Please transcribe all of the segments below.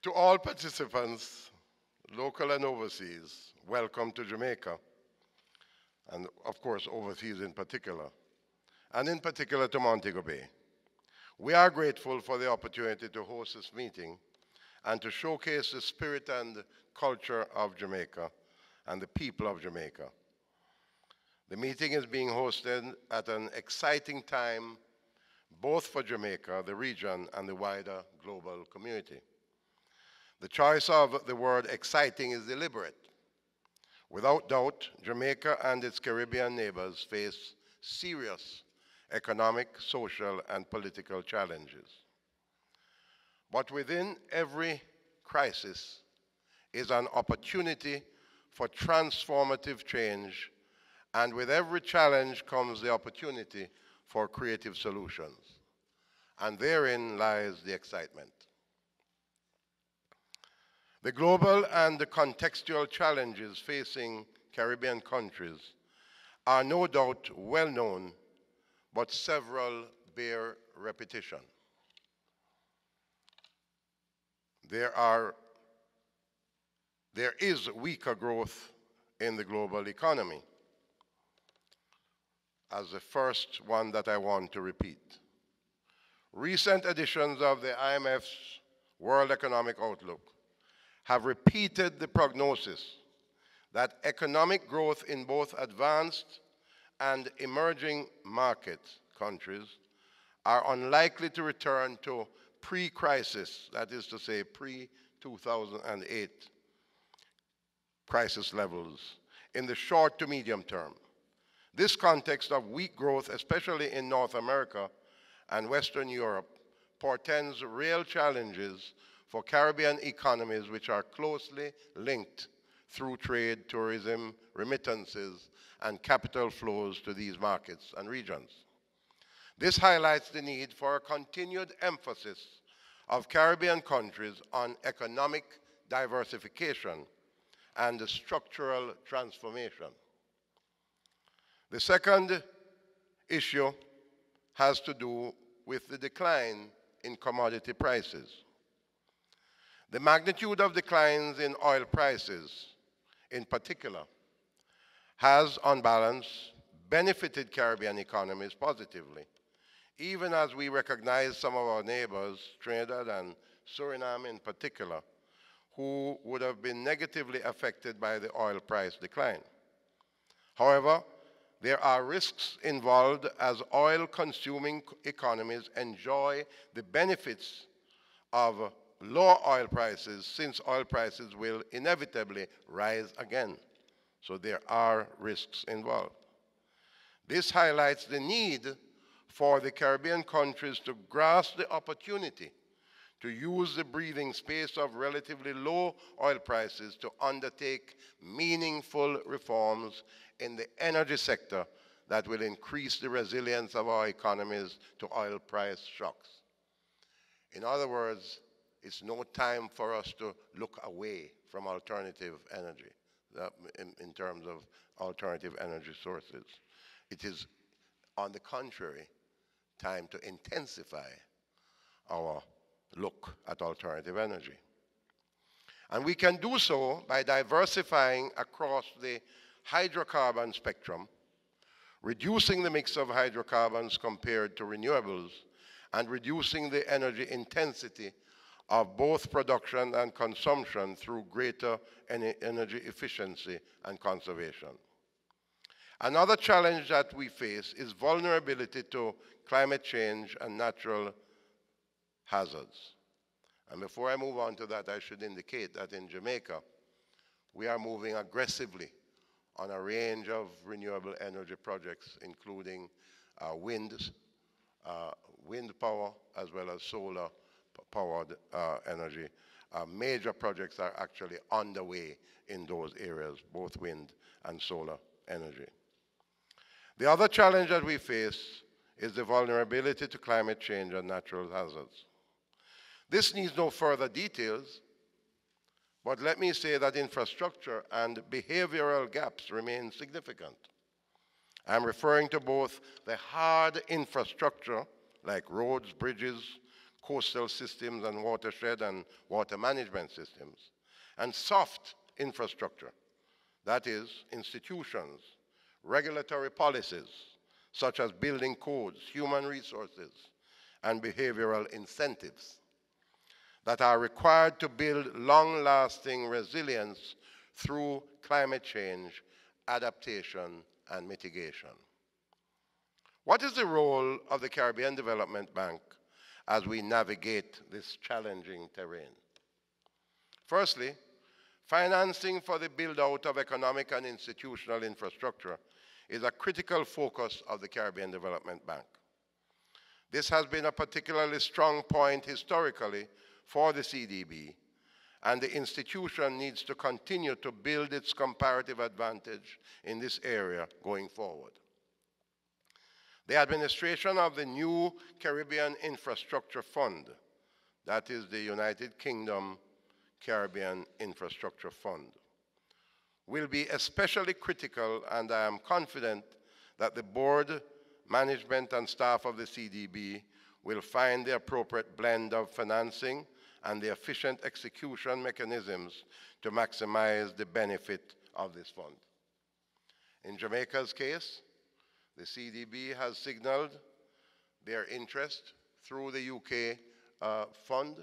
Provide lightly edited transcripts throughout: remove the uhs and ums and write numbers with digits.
To all participants, local and overseas, welcome to Jamaica, and of course overseas in particular, and in particular to Montego Bay. We are grateful for the opportunity to host this meeting and to showcase the spirit and culture of Jamaica and the people of Jamaica. The meeting is being hosted at an exciting time both for Jamaica, the region, and the wider global community. The choice of the word exciting is deliberate. Without doubt, Jamaica and its Caribbean neighbors face serious economic, social, and political challenges. But within every crisis is an opportunity for transformative change, and with every challenge comes the opportunity for creative solutions. And therein lies the excitement. The global and the contextual challenges facing Caribbean countries are no doubt well known, but several bear repetition. There is weaker growth in the global economy, as the first one that I want to repeat. Recent editions of the IMF's World Economic Outlook have repeated the prognosis that economic growth in both advanced and emerging market countries are unlikely to return to pre-crisis, that is to say pre-2008 crisis levels, in the short to medium term. This context of weak growth, especially in North America and Western Europe, portends real challenges for Caribbean economies which are closely linked through trade, tourism, remittances, and capital flows to these markets and regions. This highlights the need for a continued emphasis of Caribbean countries on economic diversification and structural transformation. The second issue has to do with the decline in commodity prices. The magnitude of declines in oil prices, in particular, has, on balance, benefited Caribbean economies positively, even as we recognize some of our neighbors, Trinidad and Suriname in particular, who would have been negatively affected by the oil price decline. However, there are risks involved as oil-consuming economies enjoy the benefits of lower oil prices, since oil prices will inevitably rise again. So there are risks involved. This highlights the need for the Caribbean countries to grasp the opportunity to use the breathing space of relatively low oil prices to undertake meaningful reforms in the energy sector that will increase the resilience of our economies to oil price shocks. In other words, it's no time for us to look away from alternative energy in terms of alternative energy sources. It is, on the contrary, time to intensify our look at alternative energy. And we can do so by diversifying across the hydrocarbon spectrum, reducing the mix of hydrocarbons compared to renewables, and reducing the energy intensity of both production and consumption through greater energy efficiency and conservation. Another challenge that we face is vulnerability to climate change and natural hazards. And before I move on to that, I should indicate that in Jamaica, we are moving aggressively on a range of renewable energy projects, including wind power as well as solar powered energy. Major projects are actually underway in those areas, both wind and solar energy. The other challenge that we face is the vulnerability to climate change and natural hazards. This needs no further details, but let me say that infrastructure and behavioral gaps remain significant. I'm referring to both the hard infrastructure, like roads, bridges, coastal systems and watershed and water management systems, and soft infrastructure, that is, institutions, regulatory policies, such as building codes, human resources, and behavioral incentives that are required to build long-lasting resilience through climate change, adaptation, and mitigation. What is the role of the Caribbean Development Bank as we navigate this challenging terrain? Firstly, financing for the build-out of economic and institutional infrastructure is a critical focus of the Caribbean Development Bank. This has been a particularly strong point historically for the CDB, and the institution needs to continue to build its comparative advantage in this area going forward. The administration of the new Caribbean Infrastructure Fund, that is the United Kingdom Caribbean Infrastructure Fund, will be especially critical, and I am confident that the board, management, and staff of the CDB will find the appropriate blend of financing and the efficient execution mechanisms to maximize the benefit of this fund. In Jamaica's case, the CDB has signaled their interest through the UK fund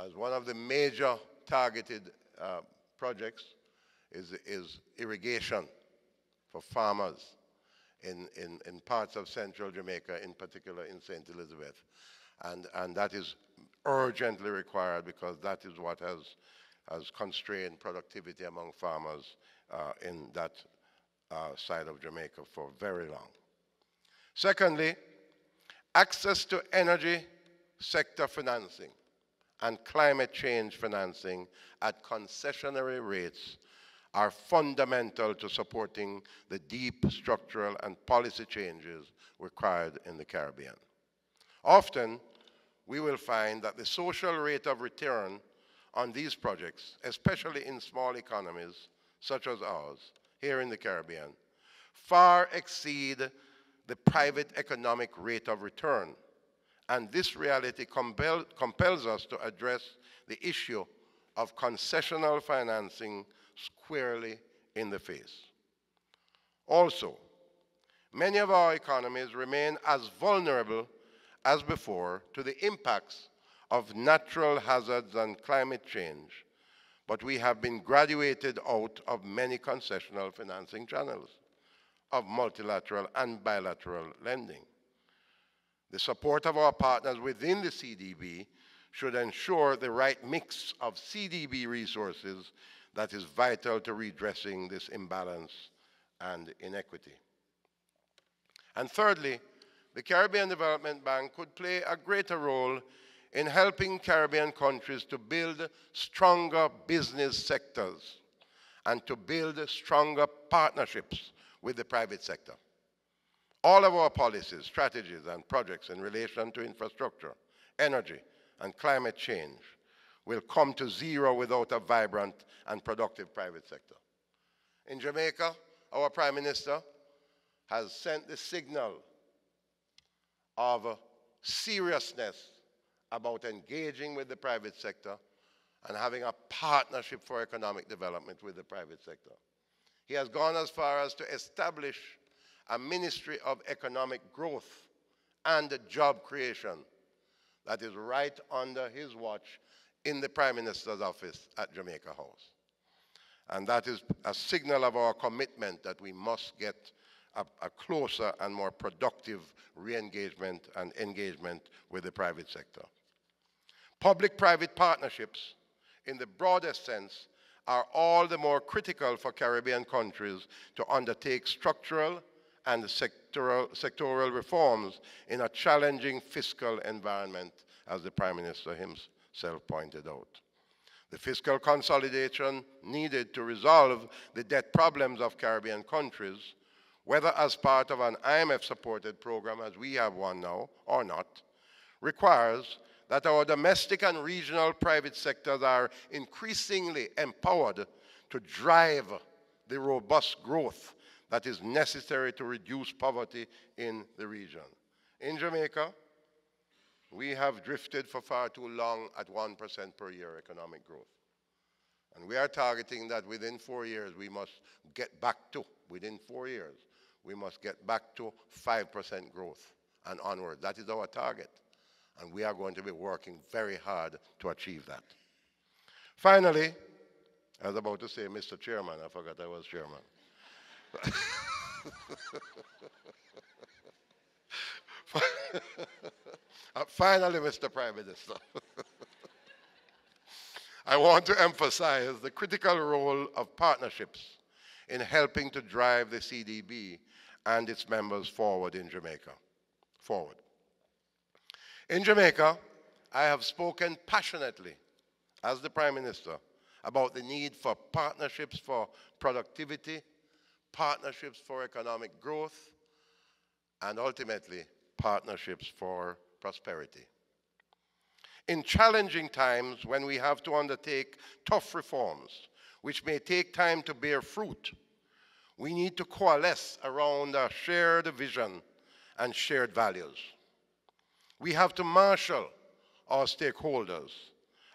as one of the major targeted projects is irrigation for farmers in parts of central Jamaica, in particular in St. Elizabeth. And that is urgently required because that is what has constrained productivity among farmers in that side of Jamaica for very long. Secondly, access to energy sector financing and climate change financing at concessionary rates are fundamental to supporting the deep structural and policy changes required in the Caribbean. Often, we will find that the social rate of return on these projects, especially in small economies such as ours here in the Caribbean, far exceed the private economic rate of return. And this reality compels us to address the issue of concessional financing squarely in the face. Also, many of our economies remain as vulnerable as before to the impacts of natural hazards and climate change, but we have been graduated out of many concessional financing channels of multilateral and bilateral lending. The support of our partners within the CDB should ensure the right mix of CDB resources that is vital to redressing this imbalance and inequity. And thirdly, the Caribbean Development Bank could play a greater role in helping Caribbean countries to build stronger business sectors and to build stronger partnerships with the private sector. All of our policies, strategies, and projects in relation to infrastructure, energy, and climate change will come to zero without a vibrant and productive private sector. In Jamaica, our Prime Minister has sent the signal of seriousness about engaging with the private sector and having a partnership for economic development with the private sector. He has gone as far as to establish a Ministry of Economic Growth and Job Creation that is right under his watch in the Prime Minister's office at Jamaica House. And that is a signal of our commitment that we must get a closer and more productive re-engagement and engagement with the private sector. Public-private partnerships, in the broadest sense, are all the more critical for Caribbean countries to undertake structural and sectoral reforms in a challenging fiscal environment, as the Prime Minister himself pointed out. The fiscal consolidation needed to resolve the debt problems of Caribbean countries, whether as part of an IMF-supported program, as we have one now, or not, requires that our domestic and regional private sectors are increasingly empowered to drive the robust growth that is necessary to reduce poverty in the region. In Jamaica, We have drifted for far too long at 1% per year economic growth. And we are targeting that within 4 years we must get back to, within 4 years, we must get back to 5% growth and onward. That is our target. And we are going to be working very hard to achieve that. Finally, I was about to say Mr. Chairman, I forgot I was chairman. Finally, Mr. Prime Minister. I want to emphasize the critical role of partnerships in helping to drive the CDB and its members forward in Jamaica. Forward. In Jamaica, I have spoken passionately as the Prime Minister about the need for partnerships for productivity, partnerships for economic growth, and ultimately, partnerships for prosperity. In challenging times when we have to undertake tough reforms, which may take time to bear fruit, we need to coalesce around a shared vision and shared values. We have to marshal our stakeholders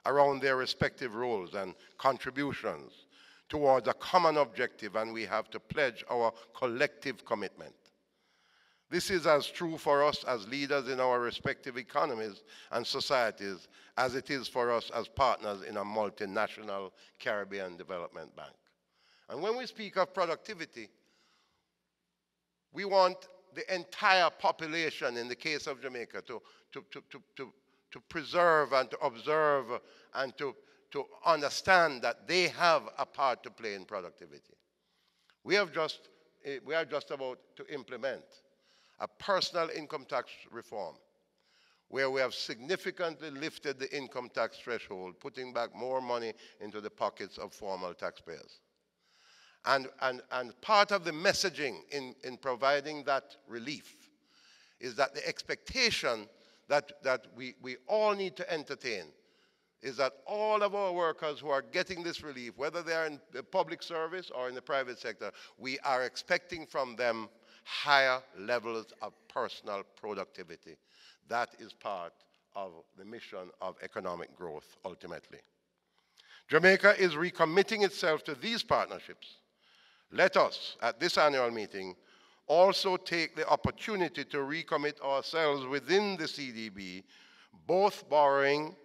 around their respective roles and contributions towards a common objective, and we have to pledge our collective commitment. This is as true for us as leaders in our respective economies and societies as it is for us as partners in a multinational Caribbean Development Bank. And when we speak of productivity, we want the entire population, in the case of Jamaica, to preserve and to observe and to understand that they have a part to play in productivity. We are just about to implement a personal income tax reform where we have significantly lifted the income tax threshold, putting back more money into the pockets of formal taxpayers. And part of the messaging in providing that relief is that the expectation that we all need to entertain is that all of our workers who are getting this relief, whether they are in the public service or in the private sector, we are expecting from them higher levels of personal productivity. That is part of the mission of economic growth, ultimately. Jamaica is recommitting itself to these partnerships. Let us, at this annual meeting, also take the opportunity to recommit ourselves within the CDB, both borrowing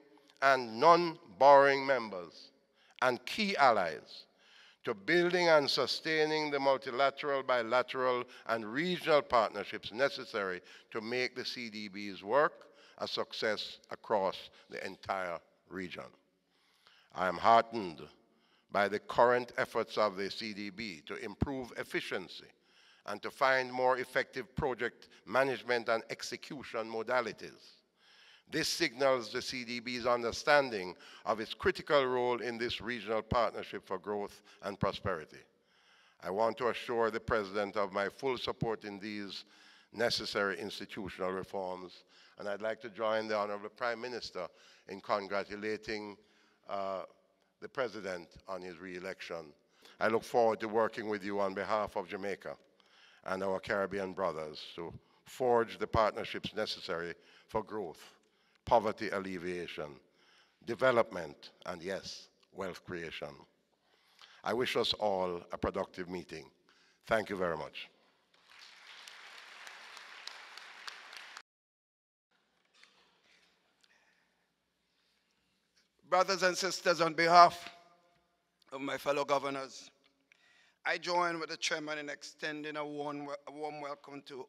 and non-borrowing members and key allies, to building and sustaining the multilateral, bilateral, and regional partnerships necessary to make the CDB's work a success across the entire region. I am heartened by the current efforts of the CDB to improve efficiency and to find more effective project management and execution modalities. This signals the CDB's understanding of its critical role in this regional partnership for growth and prosperity. I want to assure the President of my full support in these necessary institutional reforms, and I'd like to join the Honorable Prime Minister in congratulating the President on his re-election. I look forward to working with you on behalf of Jamaica and our Caribbean brothers to forge the partnerships necessary for growth, poverty alleviation, development, and yes, wealth creation. I wish us all a productive meeting. Thank you very much. Brothers and sisters, on behalf of my fellow governors, I join with the chairman in extending a warm welcome to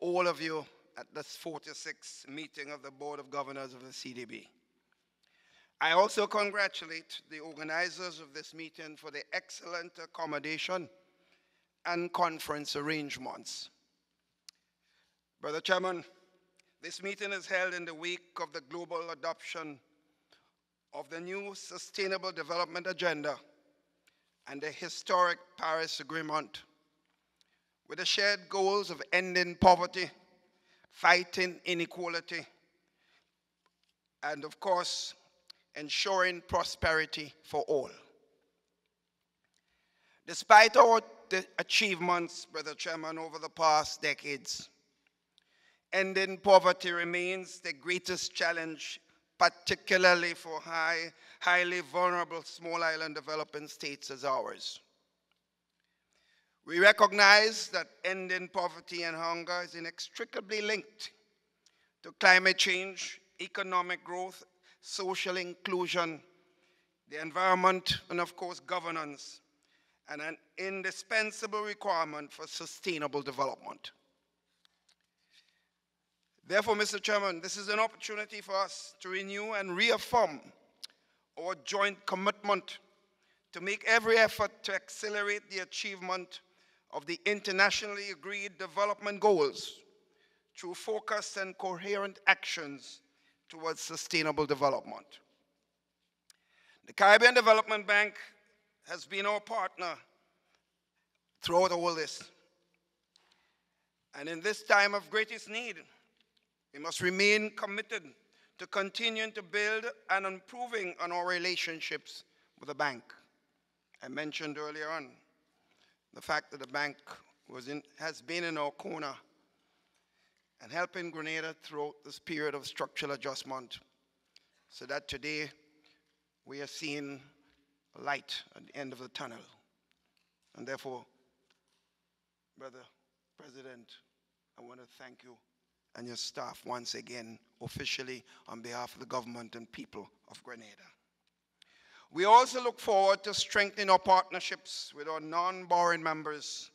all of you at this 46th meeting of the Board of Governors of the CDB. I also congratulate the organizers of this meeting for the excellent accommodation and conference arrangements. Brother Chairman, this meeting is held in the week of the global adoption of the new Sustainable Development Agenda and the historic Paris Agreement, with the shared goals of ending poverty, fighting inequality, and of course, ensuring prosperity for all. Despite our achievements, Brother Chairman, over the past decades, Ending poverty remains the greatest challenge, particularly for highly vulnerable small island developing states as ours. We recognize that ending poverty and hunger is inextricably linked to climate change, economic growth, social inclusion, the environment, and of course governance, and an indispensable requirement for sustainable development. Therefore, Mr. Chairman, this is an opportunity for us to renew and reaffirm our joint commitment to make every effort to accelerate the achievement of the internationally agreed development goals through focused and coherent actions towards sustainable development. The Caribbean Development Bank has been our partner throughout all this. And in this time of greatest need, we must remain committed to continuing to build and improving on our relationships with the bank. I mentioned earlier on the fact that the bank has been in our corner and helping Grenada throughout this period of structural adjustment, so that today we are seeing a light at the end of the tunnel. And therefore, Brother President, I want to thank you and your staff once again, officially on behalf of the government and people of Grenada. We also look forward to strengthening our partnerships with our non-borrowing members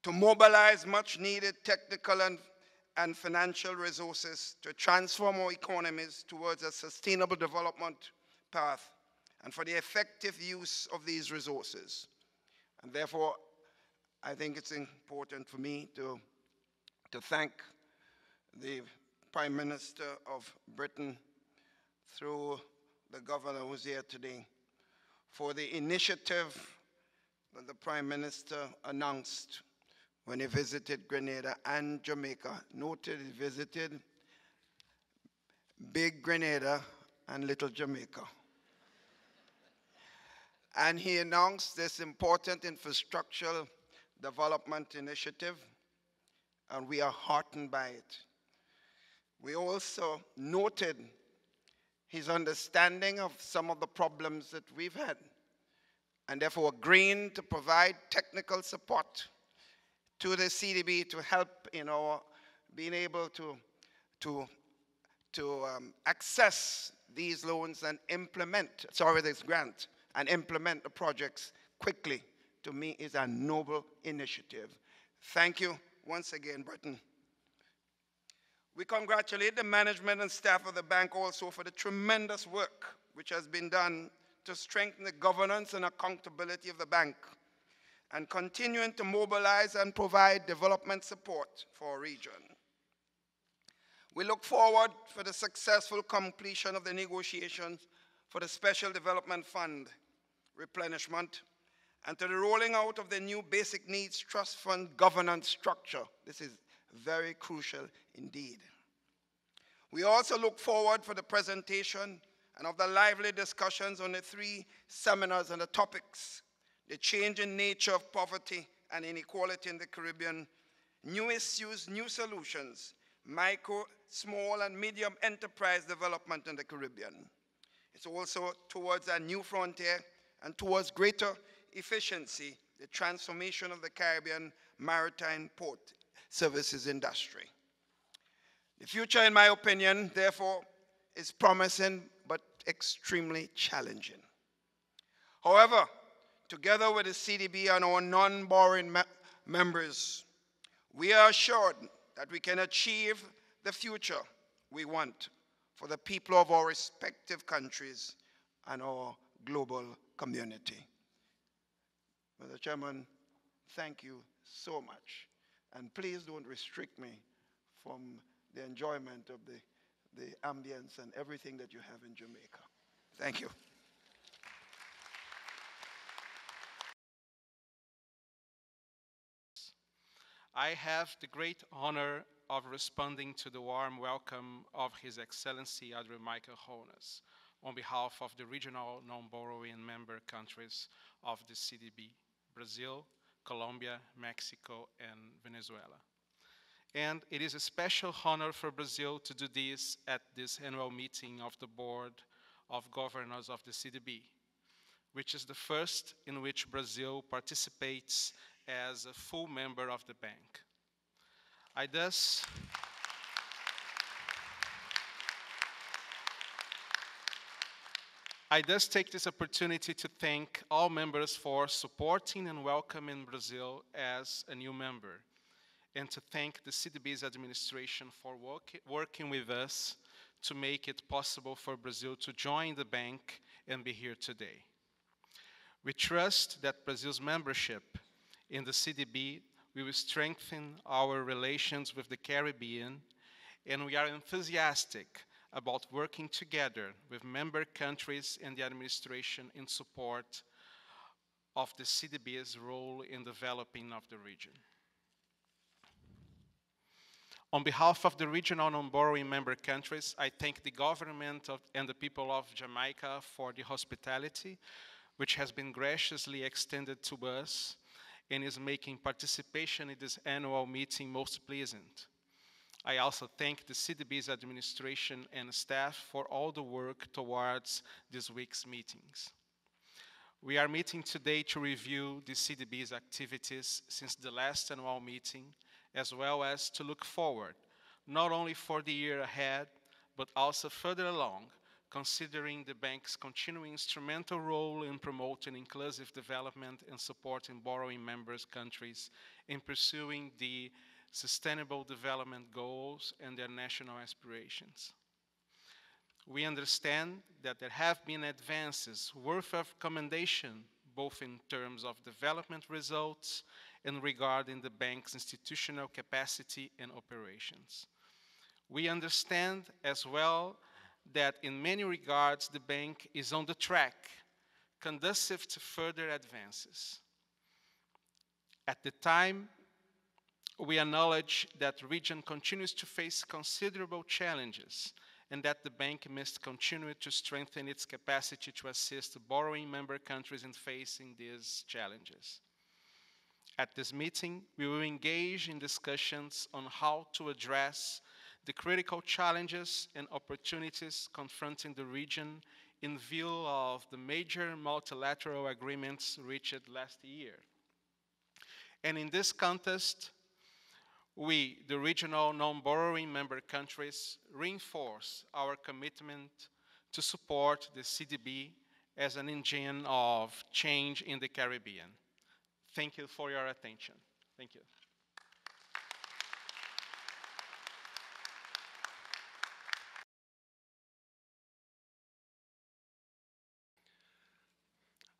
to mobilize much needed technical and financial resources to transform our economies towards a sustainable development path and for the effective use of these resources. And therefore, I think it's important for me to thank the Prime Minister of Britain through the Governor who's here today for the initiative that the Prime Minister announced when he visited Grenada and Jamaica. Noted he visited Big Grenada and Little Jamaica. And he announced this important infrastructural development initiative, and we are heartened by it. We also noted his understanding of some of the problems that we've had, and therefore agreeing to provide technical support to the CDB to help in our being able to access these loans and this grant, and implement the projects quickly. To me, is a noble initiative. Thank you once again, Britain. We congratulate the management and staff of the bank also for the tremendous work which has been done to strengthen the governance and accountability of the bank, and continuing to mobilize and provide development support for our region. We look forward for the successful completion of the negotiations for the Special Development Fund replenishment and to the rolling out of the new Basic Needs Trust Fund governance structure. This is very crucial indeed. We also look forward for the presentation and of the lively discussions on the 3 seminars on the topics: the changing nature of poverty and inequality in the Caribbean, new issues, new solutions, micro, small, and medium enterprise development in the Caribbean. It's also towards a new frontier and towards greater efficiency, the transformation of the Caribbean maritime port services industry. The future, in my opinion, therefore, is promising but extremely challenging. However, together with the CDB and our non-borrowing members, we are assured that we can achieve the future we want for the people of our respective countries and our global community. Mr. Chairman, thank you so much. And please don't restrict me from the enjoyment of the ambience and everything that you have in Jamaica. Thank you. I have the great honor of responding to the warm welcome of His Excellency Admiral Michael Honus on behalf of the regional non-borrowing member countries of the CDB, Brazil, Colombia, Mexico, and Venezuela. And it is a special honor for Brazil to do this at this annual meeting of the Board of Governors of the CDB, which is the first in which Brazil participates as a full member of the bank. I thus take this opportunity to thank all members for supporting and welcoming Brazil as a new member, and to thank the CDB's administration for working with us to make it possible for Brazil to join the bank and be here today. We trust that Brazil's membership in the CDB will strengthen our relations with the Caribbean, and we are enthusiastic about working together with member countries and the administration in support of the CDB's role in developing of the region. On behalf of the regional non-borrowing member countries, I thank the government and the people of Jamaica for the hospitality, which has been graciously extended to us and is making participation in this annual meeting most pleasant. I also thank the CDB's administration and staff for all the work towards this week's meetings. We are meeting today to review the CDB's activities since the last annual meeting, as well as to look forward, not only for the year ahead, but also further along, considering the bank's continuing instrumental role in promoting inclusive development and supporting borrowing members' countries in pursuing the Sustainable Development Goals and their national aspirations. We understand that there have been advances worth of commendation, both in terms of development results and regarding the bank's institutional capacity and operations. We understand as well that in many regards the bank is on the track, conducive to further advances. At the time, we acknowledge that the region continues to face considerable challenges and that the bank must continue to strengthen its capacity to assist borrowing member countries in facing these challenges. At this meeting, we will engage in discussions on how to address the critical challenges and opportunities confronting the region in view of the major multilateral agreements reached last year. And in this context, we, the regional non-borrowing member countries, reinforce our commitment to support the CDB as an engine of change in the Caribbean. Thank you for your attention. Thank you.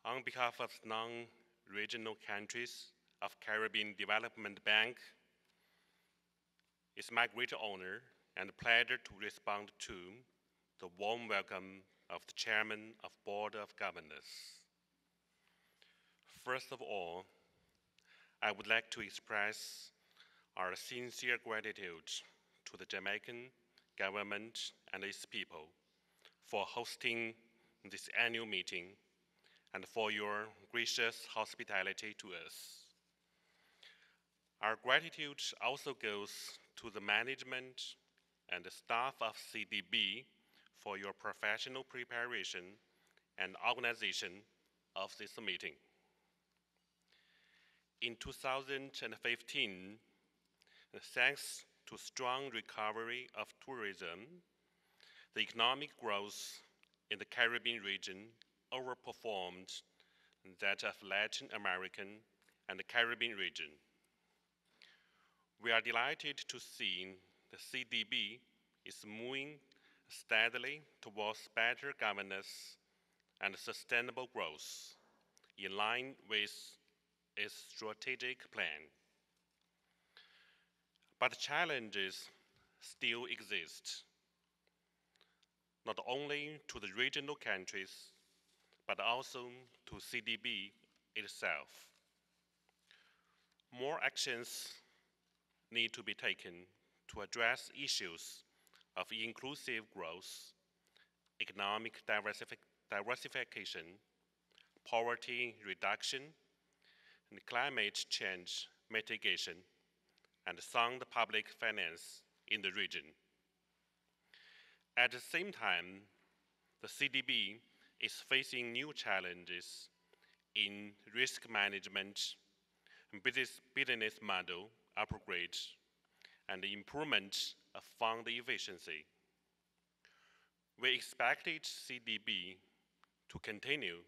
On behalf of non-regional countries of Caribbean Development Bank, it's my great honor and pleasure to respond to the warm welcome of the Chairman of Board of Governors. First of all, I would like to express our sincere gratitude to the Jamaican government and its people for hosting this annual meeting and for your gracious hospitality to us. Our gratitude also goes to the management and the staff of CDB for your professional preparation and organization of this meeting. In 2015, thanks to strong recovery of tourism, the economic growth in the Caribbean region overperformed that of Latin American and the Caribbean region. We are delighted to see the CDB is moving steadily towards better governance and sustainable growth in line with its strategic plan. But challenges still exist, not only to the regional countries, but also to CDB itself. More actions need to be taken to address issues of inclusive growth, economic diversification, poverty reduction, and climate change mitigation, and sound public finance in the region. At the same time, the CDB is facing new challenges in risk management, business model upgrade, and the improvement of fund efficiency. We expected CDB to continue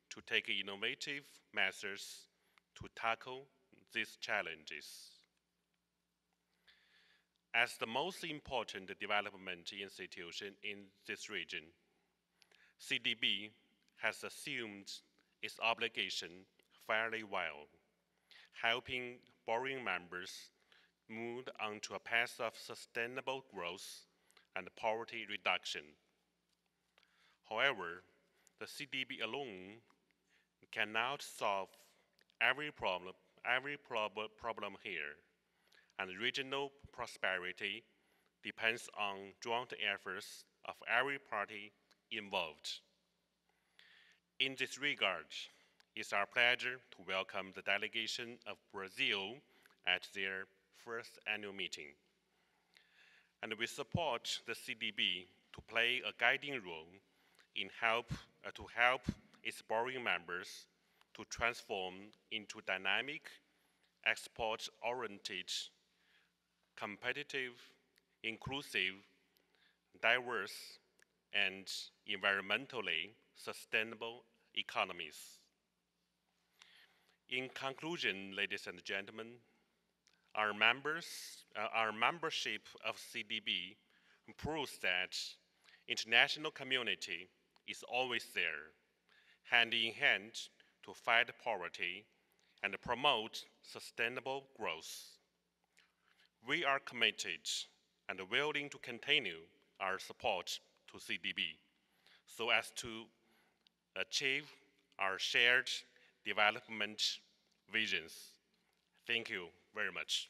to take innovative measures to tackle these challenges. As the most important development institution in this region, CDB has assumed its obligation fairly well, helping borrowing members move onto a path of sustainable growth and poverty reduction. However, the CDB alone cannot solve every problem here, and regional prosperity depends on joint efforts of every party involved. In this regard, it's our pleasure to welcome the delegation of Brazil at their first annual meeting. And we support the CDB to play a guiding role in to help its borrowing members to transform into dynamic, export-oriented, competitive, inclusive, diverse, and environmentally sustainable economies. In conclusion, ladies and gentlemen, our membership of CDB proves that international community is always there, hand in hand to fight poverty and promote sustainable growth. We are committed and willing to continue our support to CDB so as to achieve our shared development visions. Thank you very much.